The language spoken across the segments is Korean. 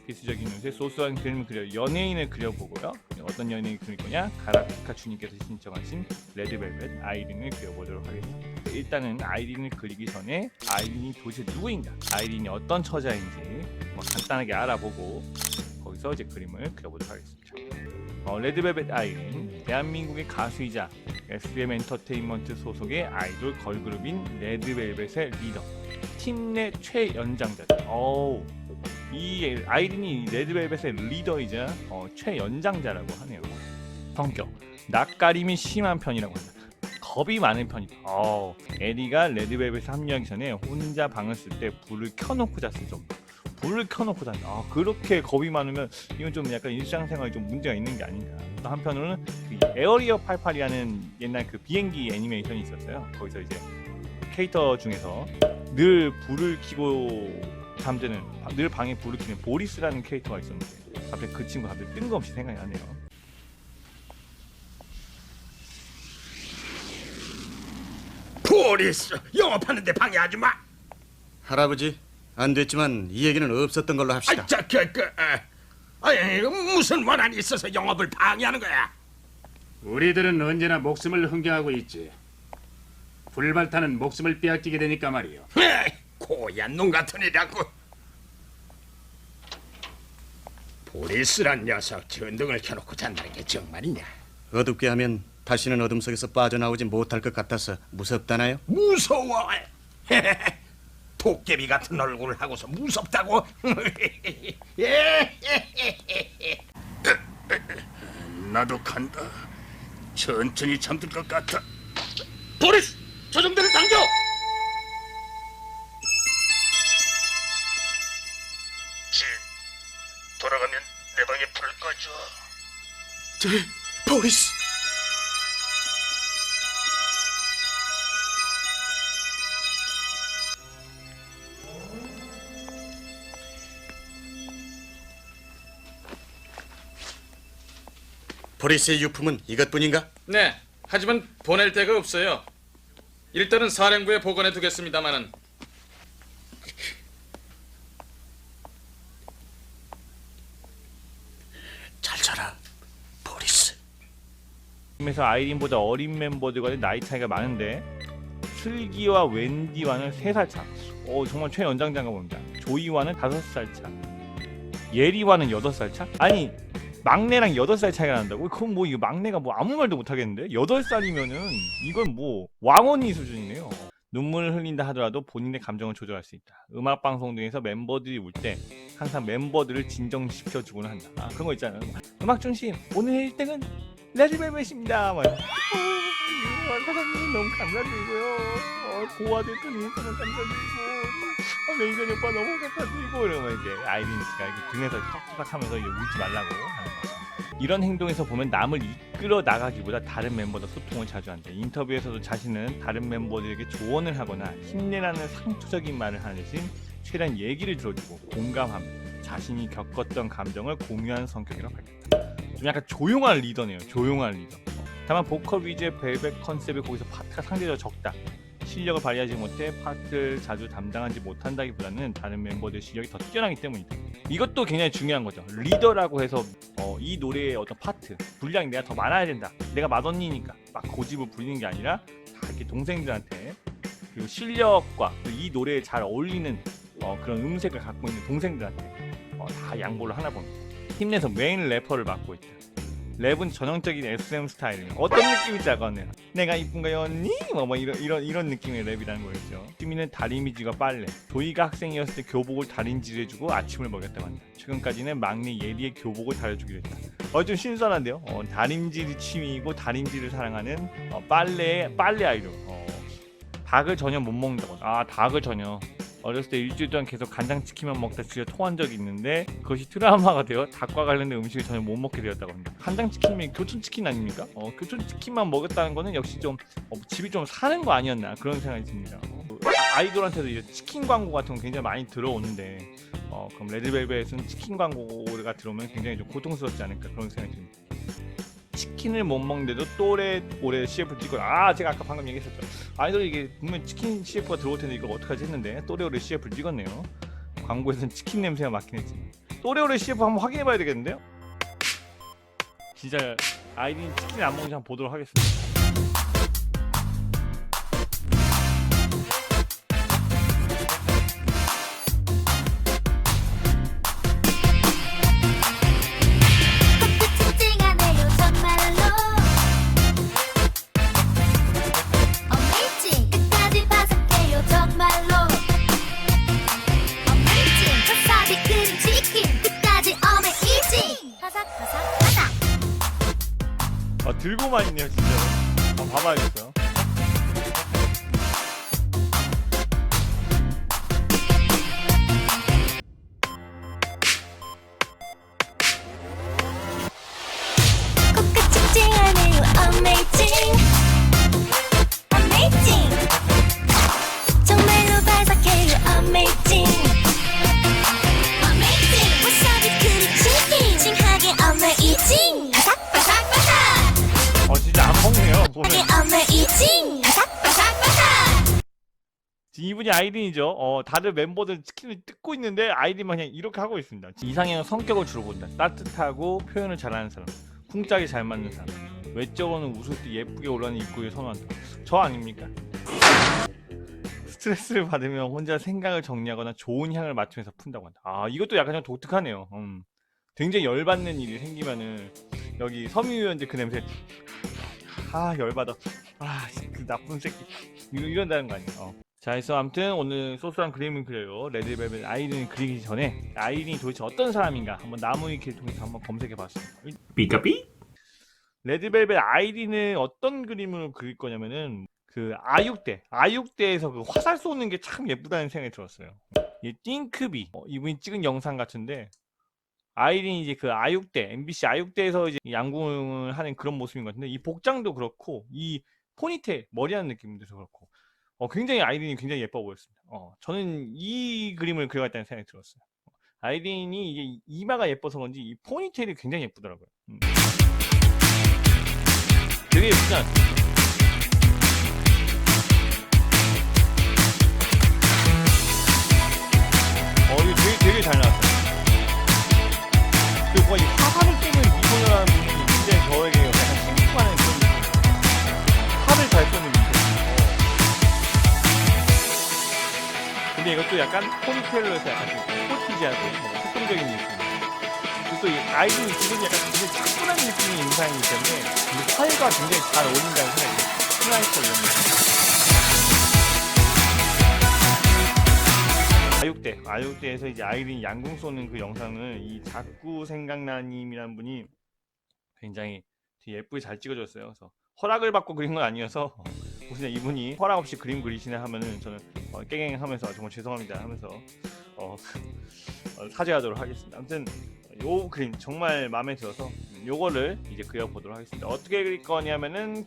필수적인 요소에 소소한 그림을 그려 연예인을 그려보고요. 어떤 연예인을 그릴 거냐? 가라피카 주님께서 신청하신 레드벨벳 아이린을 그려보도록 하겠습니다. 일단은 아이린을 그리기 전에 아이린이 도대체 누구인가? 아이린이 어떤 처자인지 간단하게 알아보고 거기서 이제 그림을 그려보도록 하겠습니다. 레드벨벳 아이린, 대한민국의 가수이자 SM 엔터테인먼트 소속의 아이돌 걸그룹인 레드벨벳의 리더, 팀 내 최연장자다. 이 아이린이 레드벨벳의 리더이자 최연장자라고 하네요. 성격, 낯가림이 심한 편이라고 합니다. 겁이 많은 편이다. 에리가 레드벨벳에 합류하기 전에 혼자 방을 쓸 때 불을 켜놓고 잤을 정도. 불을 켜놓고 잔다. 그렇게 겁이 많으면 이건 좀 약간 일상생활에 좀 문제가 있는 게 아닌가. 또 한편으로는 그 에어리어 88이라는 옛날 그 비행기 애니메이션이 있었어요. 거기서 이제 캐릭터 중에서 늘 불을 켜고 잠드는, 늘 방에 불을 켜는 보리스라는 캐릭터가 있었는데 갑자기 그 친구가 갑자기 뜬금없이 생각이 나네요. 보리스, 영업하는데 방해하지 마. 할아버지, 안 됐지만 이 얘기는 없었던 걸로 합시다. 무슨 원한이 있어서 영업을 방해하는 거야? 우리들은 언제나 목숨을 흥겨하고 있지. 불발타는 목숨을 빼앗기게 되니까 말이요. 고얀 놈 같은 이라고. 보리스란 녀석 전등을 켜놓고 잔다는 게 정말이냐? 어둡게 하면 다시는 어둠 속에서 빠져나오지 못할 것 같아서 무섭다나요? 무서워. 도깨비 같은 얼굴을 하고서 무섭다고? 나도 간다. 천천히 잠들 것 같아. 보리스, 저 정도는 당겨. 진, 돌아가면 내 방에 불 꺼줘. 보리스! 보리스의 유품은 이것뿐인가? 네, 하지만 보낼 데가 없어요. 일단은 사령부에 보관해 두겠습니다마는. 잘 자라, 보리스. 팀에서 아이린보다 어린 멤버들과의 나이 차이가 많은데 슬기와 웬디와는 3살 차. 정말 최연장자인가 봅니다. 조이와는 5살 차. 예리와는 8살 차? 아니, 막내랑 8살 차이가 난다고? 그럼 뭐 이거 막내가 뭐 아무 말도 못 하겠는데? 8살이면은 이건 뭐 왕언니 수준이네요. 눈물을 흘린다 하더라도 본인의 감정을 조절할 수 있다. 음악 방송 등에서 멤버들이 울 때 항상 멤버들을 진정시켜주곤 한다. 그런 거 있잖아요. 음악 중심, 오늘 1등은 레드벨벳입니다. 사장님 너무 감사드리고요. 고아 대표님 너무 감사드리고, 매니저 오빠 너무 감사드리고, 이러면 이제 아이린 씨가 이렇게 등에서 톡톡 하면서 이제 울지 말라고 하는 거죠. 이런 행동에서 보면 남을 이끌어 나가기보다 다른 멤버와 소통을 자주 한다. 인터뷰에서도 자신은 다른 멤버들에게 조언을 하거나 힘내라는 상투적인 말을 하는 대신 최대한 얘기를 들어주고 공감함, 자신이 겪었던 감정을 공유하는 성격이라고 밝혔다. 좀 약간 조용한 리더네요. 조용한 리더. 다만 보컬 위주의 벨벳 컨셉에 거기서 파트가 상대적으로 적다. 실력을 발휘하지 못해 파트를 자주 담당하지 못한다기보다는 다른 멤버들의 실력이 더 뛰어나기 때문이다. 이것도 굉장히 중요한 거죠. 리더라고 해서 이 노래의 어떤 파트, 분량이 내가 더 많아야 된다. 내가 mad언니니까 막 고집을 부리는 게 아니라 다 이렇게 동생들한테, 그리고 실력과 이 노래에 잘 어울리는 그런 음색을 갖고 있는 동생들한테 다 양보를 하나 봅니다. 팀내에서 메인 래퍼를 맡고 있다. 랩은 전형적인 SM 스타일이에요. 어떤 느낌인지 알겠네요. 내가 이쁜가요 언니? 이런 느낌의 랩이라는 거였죠. 취미는 다리미질과 빨래. 조이가 학생이었을 때 교복을 다림질 해주고 아침을 먹였다고 합니다. 최근까지는 막내 예리의 교복을 다려주기로 했다. 좀 신선한데요. 다림질이 취미이고 다림질을 사랑하는 빨래 아이돌. 닭을 전혀 못 먹는다고. 닭을 전혀. 어렸을 때 일주일 동안 계속 간장치킨만 먹다 진짜 토한 적이 있는데 그것이 트라우마가 되어 닭과 관련된 음식을 전혀 못 먹게 되었다고 합니다. 간장치킨이면 교촌치킨 아닙니까? 교촌치킨만 먹었다는 거는 역시 좀 집이 좀 사는 거 아니었나 그런 생각이 듭니다. 아이돌한테도 이제 치킨 광고 같은 거 굉장히 많이 들어오는데 그럼 레드벨벳은 치킨 광고가 들어오면 굉장히 좀 고통스럽지 않을까 그런 생각이 듭니다. 치킨을 못 먹는데도 또래 올해 CF를 찍고, 제가 아까 방금 얘기했었죠. 아이돌이 이게 분명 치킨 CF가 들어올 텐데 이걸 어떡하지 했는데 또래 올해 CF를 찍었네요. 광고에서는 치킨 냄새가 맡긴 했지. 또레오레 CF 한번 확인해봐야 되겠는데요? 진짜 아이린 치킨 안 먹는지 한번 보도록 하겠습니다. 찡찡하네요 정말로 Amazing 끝까지 바삭해요 정말로 Amazing 와사비 크림 치킨 끝까지 Amazing 바삭바삭바삭 들고만 있네요 진짜로. 봐봐야겠어요. 코끝 찡찡하네요 Amazing Amazing 정말로 바삭해요 Amazing Amazing 와사비 크림 치킨 찡하게 Amazing 바삭바삭바삭 진짜 안 먹네요 보면. Amazing 바삭바삭바삭 이분이 아이린이죠. 다들 멤버들 치킨을 뜯고 있는데 아이린만 그냥 이렇게 하고 있습니다. 이상형은 성격을 주로 본다. 따뜻하고 표현을 잘하는 사람, 쿵짝이 잘 맞는 사람, 외적으로는 웃을 때 예쁘게 올라가는 입구를 선호한다. 저 아닙니까? 스트레스를 받으면 혼자 생각을 정리하거나 좋은 향을 맡으면서 푼다고 한다. 이것도 약간 좀 독특하네요. 굉장히 열받는 일이 생기면은 여기 섬유유연제 그 냄새 열받아. 그 나쁜 새끼 이런다는 거 아니에요. 자, 그래서 아무튼 오늘 소소한 그림을 그려요. 레드벨벳 아이린을 그리기 전에 아이린이 도대체 어떤 사람인가 한번 나무위키를 통해서 한번 검색해봤습니다. 삐까삐? 레드벨벳 아이린을 어떤 그림으로 그릴 거냐면은 그 아육대에서 그 화살 쏘는 게 참 예쁘다는 생각이 들었어요. 이 띵크비 이분이 찍은 영상 같은데 아이린이 이제 그 아육대 MBC 아육대에서 이제 양궁을 하는 그런 모습인 것 같은데 이 복장도 그렇고 이 포니테일 머리하는 느낌도 그렇고 굉장히 아이린이 굉장히 예뻐 보였습니다. 저는 이 그림을 그려갔다는 생각이 들었어요. 아이린이 이게 이마가 예뻐서 그런지 이 포니테일이 굉장히 예쁘더라고요. 되게 예쁘지 않습니까? 이거 되게 잘 나왔어요. 그리고 이 화살을 쏘는 이소녀라는 분이 굉장히 저에게 약간 신기하는 그런 느낌. 화를 잘 쏘는 느낌. 근데 이것도 약간 포니테일로 해서 약간 좀 스포티지하고 활동적인 느낌. 그리고 또 이 아이린이 지금 약간 굉장히 차분한 느낌의 인상이기 때문에 이 화일과 굉장히 잘 어울린다는 생각이 들어요. 스나이퍼 이런 느낌. 아육대에서 이제 아이린 양궁 쏘는 그 영상을 이 자꾸 생각나님이라는 분이 굉장히 되게 예쁘게 잘 찍어줬어요. 그래서 허락을 받고 그린 건 아니어서 혹시나 이분이 허락 없이 그림 그리시나 하면은 저는 깽깽하면서 정말 죄송합니다 하면서 사죄하도록 하겠습니다. 아무튼 요 그림 정말 마음에 들어서 요거를 이제 그려보도록 하겠습니다. 어떻게 그릴 거냐면은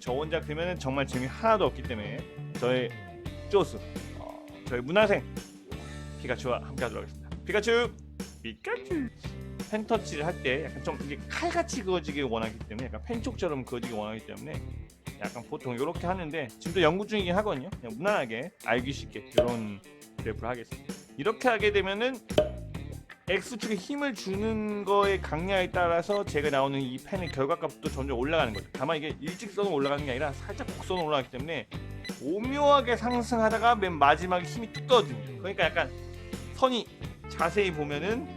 저 혼자 그러면 정말 재미 하나도 없기 때문에 저의 쪼스 저희 문화생 피카츄와 함께 하도록 하겠습니다. 피카츄 펜터치를 할 때 약간 좀 이게 칼같이 그어지길 원하기 때문에 약간 펜촉처럼 그어지길 원하기 때문에 약간 보통 이렇게 하는데 지금도 연구 중이긴 하거든요. 그냥 무난하게 알기 쉽게 이런 그래프를 하겠습니다. 이렇게 하게 되면은 X축에 힘을 주는 거의 강약에 따라서 제가 나오는 이 펜의 결과값도 점점 올라가는 거죠. 다만 이게 일직선으로 올라가는 게 아니라 살짝 곡선으로 올라가기 때문에 오묘하게 상승하다가 맨 마지막에 힘이 뚝 떨어집니다. 그러니까 약간 선이 자세히 보면은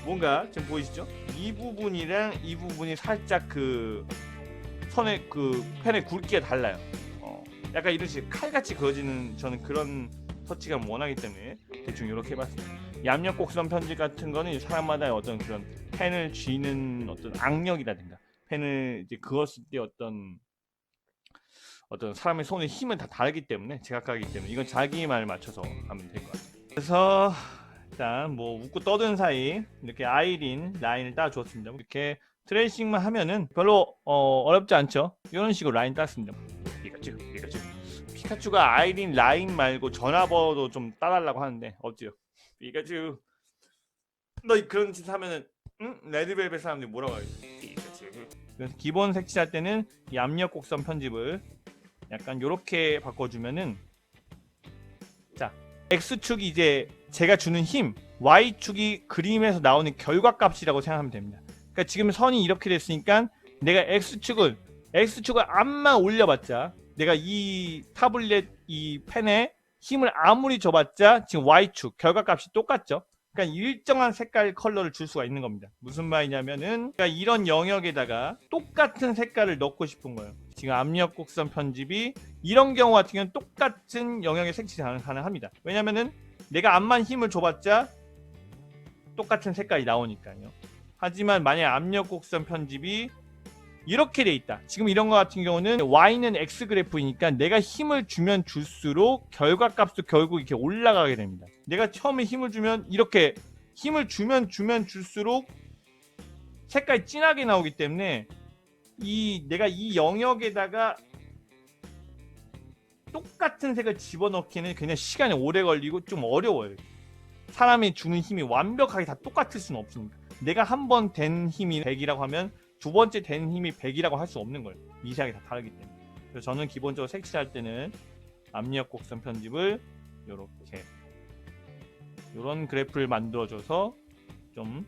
뭔가 지금 보이시죠? 이 부분이랑 이 부분이 살짝 그 선의 그 펜의 굵기가 달라요. 약간 이런 식으로 칼같이 그어지는 저는 그런 터치가 원하기 때문에 대충 이렇게 해봤습니다. 얌력 곡선 편집 같은 거는 사람마다의 어떤 그런 펜을 쥐는 어떤 악력이라든가 펜을 이제 그었을 때 어떤 사람의 손의 힘은 다 다르기 때문에 제각각이기 때문에 이건 자기 말 맞춰서 하면 될 것 같아요. 그래서 일단 뭐 웃고 떠든 사이 이렇게 아이린 라인을 따주었습니다. 이렇게 트레이싱만 하면은 별로 어렵지 않죠. 이런 식으로 라인 땄습니다. 피카츄가 아이린 라인 말고 전화번호도 좀 따달라고 하는데 없지요. 피카츄 너 그런 짓 하면은 응? 레드벨벳 사람들이 뭐라고 하겠어. 피카츄. 그래서 기본 색칠할 때는 이 압력 곡선 편집을 약간 요렇게 바꿔주면은 자 X축이 이제 제가 주는 힘 Y축이 그림에서 나오는 결과값이라고 생각하면 됩니다. 그러니까 지금 선이 이렇게 됐으니까 내가 X축을 암만 올려봤자 내가 이 타블렛 이 펜에 힘을 아무리 줘봤자 지금 Y축 결과값이 똑같죠. 그러니까 일정한 색깔 컬러를 줄 수가 있는 겁니다. 무슨 말이냐면은 그러니까 이런 영역에다가 똑같은 색깔을 넣고 싶은 거예요. 지금 압력 곡선 편집이 이런 경우 같은 경우는 똑같은 영역의 색칠이 가능합니다. 왜냐면은 내가 암만 힘을 줘봤자 똑같은 색깔이 나오니까요. 하지만 만약 압력 곡선 편집이 이렇게 돼 있다. 지금 이런 거 같은 경우는 Y는 X 그래프이니까 내가 힘을 주면 줄수록 결과값도 결국 이렇게 올라가게 됩니다. 내가 처음에 힘을 주면 이렇게 힘을 주면 줄수록 색깔이 진하게 나오기 때문에 내가 이 영역에다가 똑같은 색을 집어넣기는 그냥 시간이 오래 걸리고 좀 어려워요. 사람이 주는 힘이 완벽하게 다 똑같을 수는 없으니까. 내가 한 번 된 힘이 100이라고 하면 두 번째 된 힘이 100이라고 할 수 없는 거예요. 미세하게 다 다르기 때문에. 그래서 저는 기본적으로 색칠할 때는 압력 곡선 편집을 요렇게 요런 그래프를 만들어줘서 좀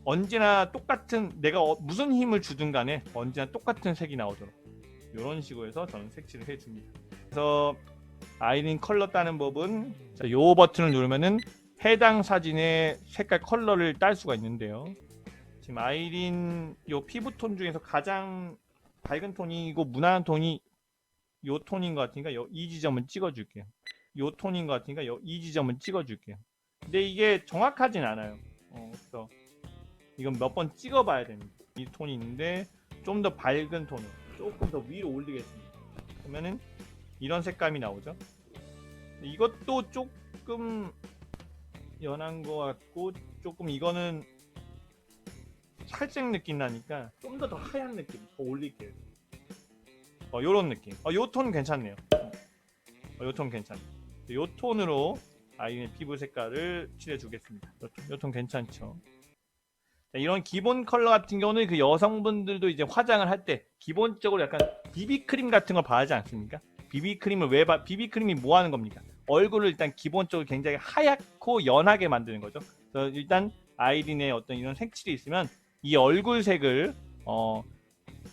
언제나 똑같은 내가 무슨 힘을 주든 간에 언제나 똑같은 색이 나오도록 요런 식으로 해서 저는 색칠을 해줍니다. 그래서 아이린 컬러 따는 법은 요 버튼을 누르면은 해당 사진의 색깔 컬러를 딸 수가 있는데요. 지금 아이린 요 피부톤 중에서 가장 밝은 톤이고 무난한 톤이 요 톤인 것 같으니까 이 지점은 찍어줄게요. 요 톤인 것 같으니까 이 지점은 찍어줄게요. 근데 이게 정확하진 않아요. 그래서 이건 몇 번 찍어봐야 됩니다. 이 톤이 있는데 좀 더 밝은 톤을 조금 더 위로 올리겠습니다. 그러면은 이런 색감이 나오죠. 이것도 조금 연한 것 같고 조금 이거는 살색 느낌 나니까 좀 더 하얀 느낌 더 올릴게요. 요런 느낌. 요 톤 괜찮네요. 요 톤 괜찮네. 요 톤으로 아이의 피부 색깔을 칠해주겠습니다. 요 톤 괜찮죠? 이런 기본 컬러 같은 경우는 그 여성분들도 이제 화장을 할 때 기본적으로 약간 비비크림 같은 걸 바르지 않습니까? 비비크림을 비비크림이 뭐 하는 겁니까? 얼굴을 일단 기본적으로 굉장히 하얗고 연하게 만드는 거죠. 그래서 일단 아이린의 어떤 이런 색칠이 있으면 이 얼굴색을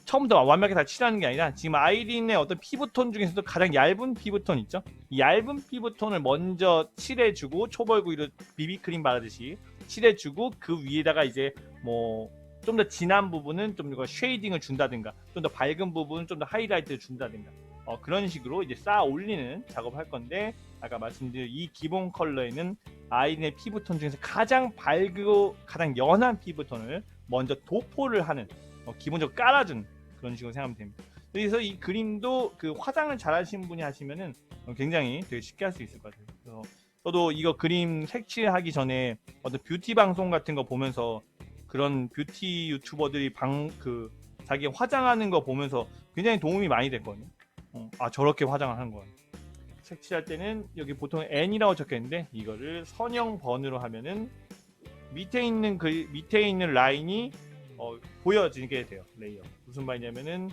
처음부터 완벽하게 다 칠하는 게 아니라 지금 아이린의 어떤 피부톤 중에서도 가장 얇은 피부톤 있죠? 이 얇은 피부톤을 먼저 칠해주고 초벌구이로 비비크림 바르듯이 칠해주고 그 위에다가 이제 뭐 좀 더 진한 부분은 좀 더 쉐이딩을 준다든가 좀 더 밝은 부분은 좀 더 하이라이트를 준다든가 그런 식으로 이제 쌓아 올리는 작업을 할 건데 아까 말씀드린 이 기본 컬러에는 아이린의 피부톤 중에서 가장 밝고 가장 연한 피부톤을 먼저 도포를 하는 기본적으로 깔아준 그런 식으로 생각하면 됩니다. 그래서 이 그림도 그 화장을 잘 하시는 분이 하시면은 굉장히 되게 쉽게 할 수 있을 것 같아요. 그래서 저도 이거 그림 색칠하기 전에 어떤 뷰티 방송 같은 거 보면서 그런 뷰티 유튜버들이 자기 화장하는 거 보면서 굉장히 도움이 많이 됐거든요. 저렇게 화장을 하는 거예요. 색칠할 때는 여기 보통 N이라고 적혀있는데 이거를 선형 번으로 하면은 밑에 있는 라인이 보여지게 돼요. 레이어. 무슨 말이냐면은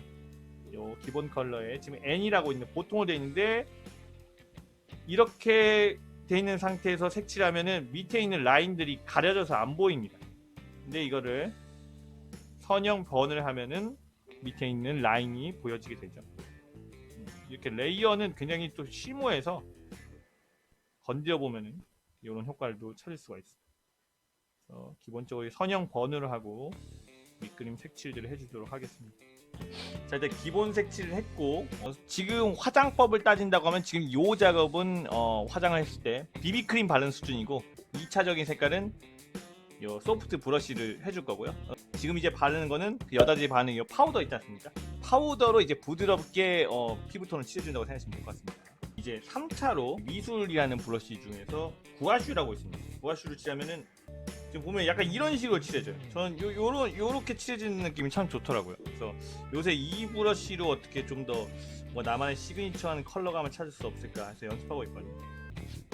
요 기본 컬러에 지금 N이라고 있는 보통으로 되어 있는데 이렇게 되어 있는 상태에서 색칠하면은 밑에 있는 라인들이 가려져서 안 보입니다. 근데 이거를 선형 번을 하면은 밑에 있는 라인이 보여지게 되죠. 이렇게 레이어는 굉장히 또 심오해서 건드려 보면은 이런 효과를 찾을 수가 있어요. 그래서 기본적으로 선형 번호를 하고 밑그림 색칠들을 해주도록 하겠습니다. 자, 일단 기본 색칠을 했고 지금 화장법을 따진다고 하면 지금 이 작업은 화장을 했을 때 비비크림 바른 수준이고 2차적인 색깔은 요 소프트 브러쉬를 해줄 거고요. 지금 이제 바르는 거는 그 여자들이 바르는 이 파우더 있지 않습니까? 파우더로 이제 부드럽게 피부톤을 칠해준다고 생각하시면 될 것 같습니다. 이제 3차로 미술이라는 브러쉬 중에서 구아슈라고 있습니다. 구아슈를 칠하면은 지금 보면 약간 이런 식으로 칠해져요. 저는 요렇게 칠해지는 느낌이 참 좋더라고요. 그래서 요새 이 브러쉬로 어떻게 좀 더 뭐 나만의 시그니처한 컬러감을 찾을 수 없을까 해서 연습하고 있거든요.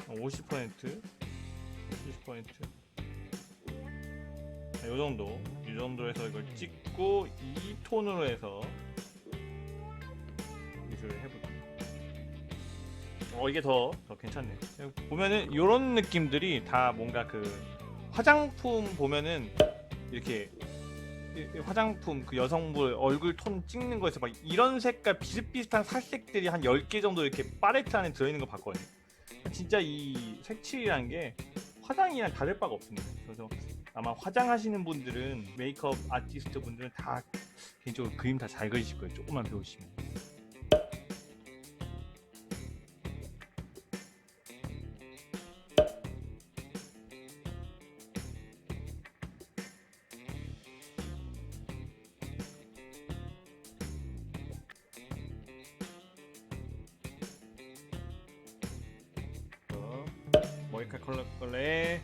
50%, 70%. 이 정도 해서 이걸 찍고 이 톤으로 해서 미술을 해볼게요. 이게 더 괜찮네요. 보면은 이런 느낌들이 다 뭔가 그 화장품 보면은 이렇게 화장품 그 여성분 얼굴 톤 찍는 거에서 막 이런 색깔 비슷비슷한 살색들이 한 10개 정도 이렇게 팔레트 안에 들어있는 거 봤거든요. 진짜 이 색칠이라는 게 화장이랑 다를 바가 없습니다. 그래서 아마 화장하시는 분들은 메이크업 아티스트 분들은 다 개인적으로 그림 다 잘 그리실 거예요. 조금만 배우시면. 머리카락 컬러에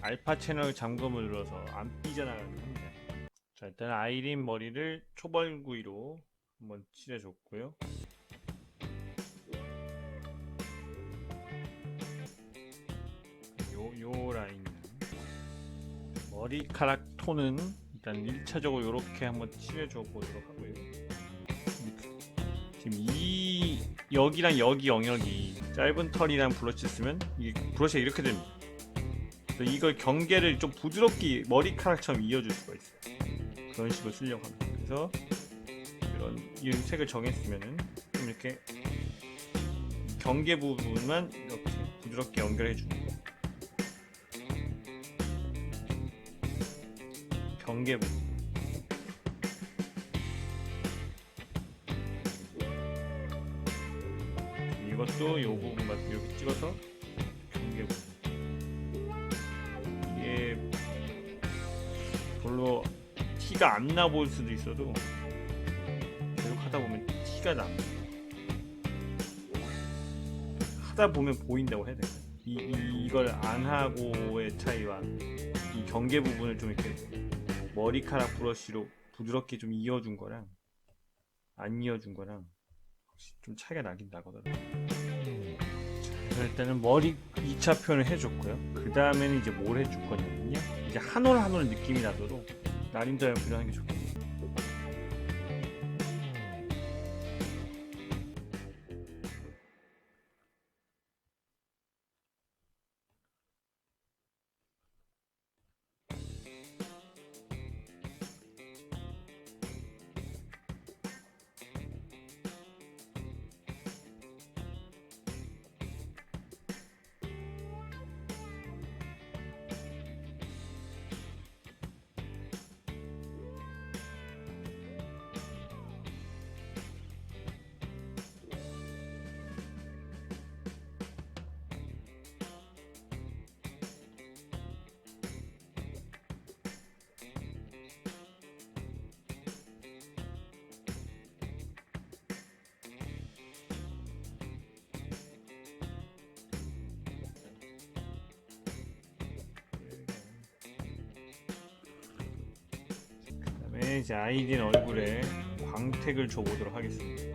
알파 채널 잠금을 눌러서 안 삐져나가게 합니다. 자, 일단 아이린 머리를 초벌구이로 한번 칠해줬고요. 요 라인은 머리카락 톤은 일단 1차적으로 이렇게 한번 칠해줘 보도록 하고요. 지금 여기랑 여기 영역이 짧은 털이랑 브러쉬 쓰면 이 브러쉬가 이렇게 됩니다. 그래서 이걸 경계를 좀 부드럽게 머리카락처럼 이어줄 수가 있어요. 그런 식으로 쓰려고 합니다. 그래서 이 색을 정했으면은 좀 이렇게 경계 부분만 이렇게 부드럽게 연결해 주는 거예요. 경계 부분. 이것도 요 부분 같은 이렇게 찍어서 경계 부분. 이게 별로 티가 안 나 보일 수도 있어도 계속 하다 보면 티가 납니다. 하다 보면 보인다고 해야 될까요? 이걸 안 하고의 차이와 이 경계 부분을 좀 이렇게 머리카락 브러쉬로 부드럽게 좀 이어준 거랑 안 이어준 거랑 좀 차이가 나긴 나거든요. 자, 일단은 머리 2차 표현을 해줬고요. 그 다음에는 이제 뭘 해줄 거냐면요. 이제 한 올 한 올 느낌이 나도록 나림자 연필을 하는 게 좋겠네요. 그다음에 이제 아이린 얼굴에 광택을 줘보도록 하겠습니다.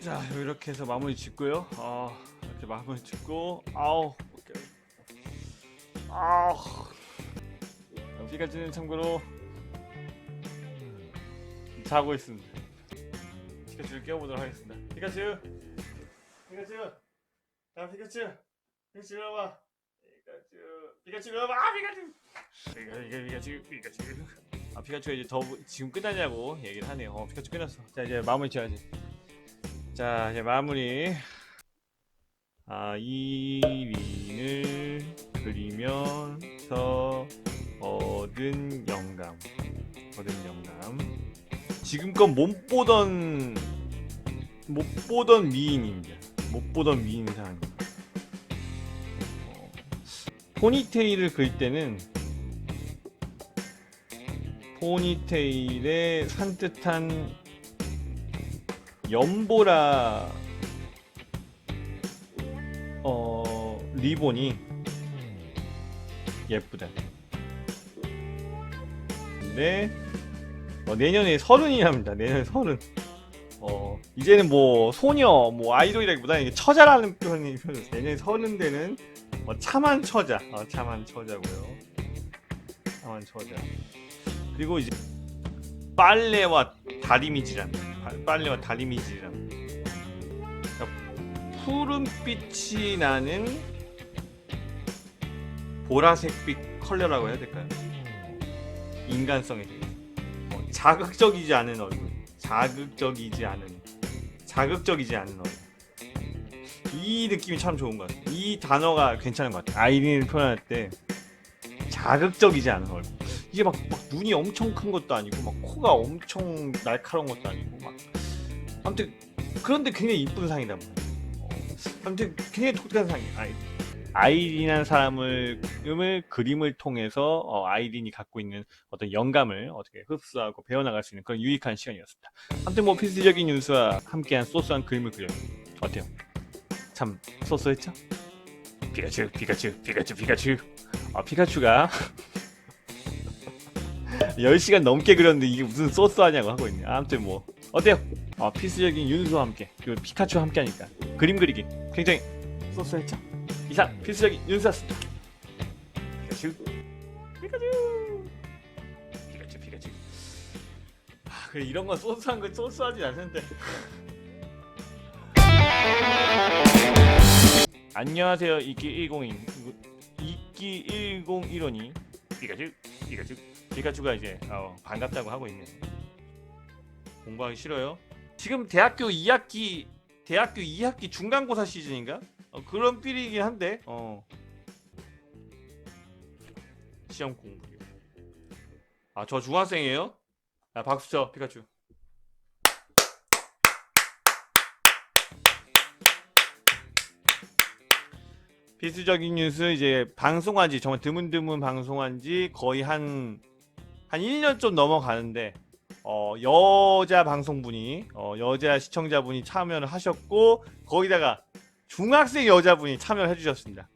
자, 이렇게 해서 마무리 짓고요. 이렇게 마무리 짓고, 아우, 피카츄는 참고로 자고 있습니다. 피카츄를 깨워보도록 하겠습니다. 피카츄, 야 피카츄 일로 와봐. 피카츄 일로 와봐. 피카츄. 피카츄가 이제 지금 끝났냐고 얘기를 하네요. 피카츄 끝났어. 자, 이제 마무리 지어야지. 자, 이제 마무리. 이린을 그리면서 얻은 영감. 지금껏 못 보던 미인입니다. 못 보던 미인 상입니다. 포니테일을 그릴 때는 포니테일에 산뜻한 연보라 리본이 예쁘다. 근데 내년에 30이랍니다. 내년에 30. 이제는 뭐 소녀, 뭐 아이돌이라기보다는 이게 처자라는 표현이 표현됐어요. 내년에 30대는 참한 처자, 참한 처자고요. 참한 처자. 그리고 이제 빨래와 다리미질합니다. 빨래와 다리미질합니다. 그러니까 푸른빛이 나는 보라색빛 컬러라고 해야 될까요? 인간성에 대해서 자극적이지 않은 얼굴, 자극적이지 않은 얼굴. 이 느낌이 참 좋은 것 같아요. 이 단어가 괜찮은 것 같아요. 아이린을 표현할 때 자극적이지 않은 얼굴. 이게 막 눈이 엄청 큰 것도 아니고 막 코가 엄청 날카로운 것도 아니고 막 아무튼 그런데 굉장히 이쁜 상이다. 아무튼 굉장히 독특한 상이. 아이린이라는 사람을 그림을 통해서 아이린이 갖고 있는 어떤 영감을 어떻게 흡수하고 배워나갈 수 있는 그런 유익한 시간이었습니다. 아무튼 뭐 필수적인 윤수와 함께한 소소한 그림을 그려요. 어때요? 참 소소했죠? 피카츄. 피카츄가 10시간 넘게 그렸는데 이게 무슨 소소하냐고 하고 있네. 아무튼 뭐 어때요? 필수적인 윤수와 함께 그리고 피카츄와 함께 하니까 그림 그리기 굉장히 소소했죠? 이상 필수적인 윤수였습니다. 피카츄. 그래 이런 건 소소한 건 소소하지 않는데. 안녕하세요. 이끼 1015니 피카츄가 이제 반갑다고 하고 있네. 공부하기 싫어요? 지금 대학교 2학기 중간고사 시즌인가? 그런 필이긴 한데 시험 공부. 저 중학생이에요? 박수 쳐 피카츄. 필수적인 뉴스 이제 방송한지 정말 드문드문 방송한지 거의 한 1년 좀 넘어가는데 여자 방송분이 여자 시청자분이 참여를 하셨고 거기다가 중학생 여자분이 참여를 해주셨습니다.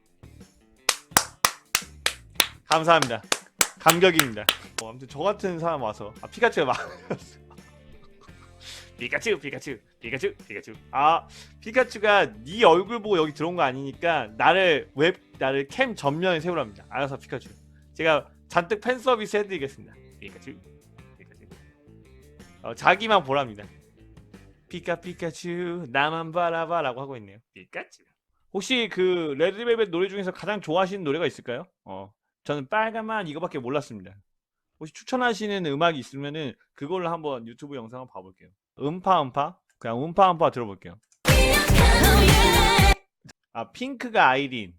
감사합니다. 감격입니다. 아무튼 저 같은 사람 와서 피카츄가 막 피카츄. 피카츄가 네 얼굴 보고 여기 들어온 거 아니니까 나를 캠 전면에 세우랍니다. 알아서 피카츄. 제가 잔뜩 팬 서비스 해드리겠습니다. 피카츄. 자기만 보랍니다. 피카츄 나만 바라봐라고 하고 있네요. 피카츄. 혹시 그 레드벨벳 노래 중에서 가장 좋아하시는 노래가 있을까요? 저는 빨간만 이거밖에 몰랐습니다. 혹시 추천하시는 음악이 있으면은 그걸로 한번 유튜브 영상 한번 봐볼게요. 음파 그냥 음파 들어볼게요. 핑크가 아이린,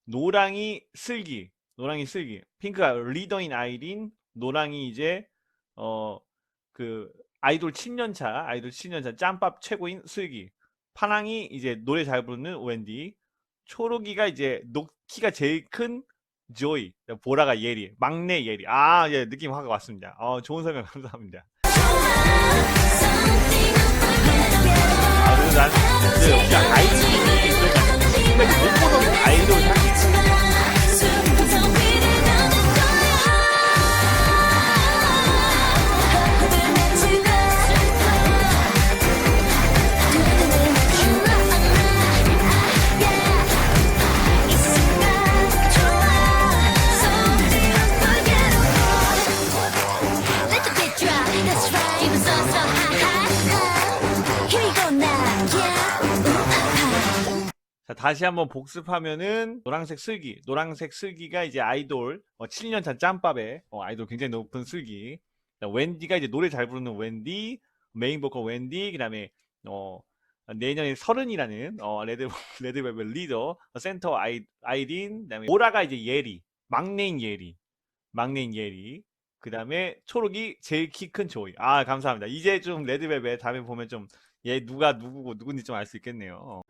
노랑이 슬기. 핑크가 리더인 아이린, 노랑이 이제 그 아이돌 7년차 짬밥 최고인 슬기, 파랑이 이제 노래 잘 부르는 웬디, 초록이가 이제 키가 제일 큰 조이, 보라가 예리, 막내 예리. 예, 느낌 확 왔습니다. 좋은 설명 감사합니다. 그래서 난 진짜 역시 아이돌이 못 보던 아이돌 다시 한번 복습하면은 노란색 슬기가 이제 아이돌 7년차 짬밥의 아이돌 굉장히 높은 슬기. 웬디가 이제 노래 잘 부르는 웬디, 메인 보컬 웬디, 그다음에 내년에 서른이라는 레드벨벳 리더, 센터 아이린, 그다음에 오라가 이제 예리, 막내인 예리, 그다음에 초록이 제일 키 큰 조이. 아 감사합니다. 이제 좀 레드벨벳 다음에 보면 좀 얘 누가 누구고 누군지 좀 알 수 있겠네요.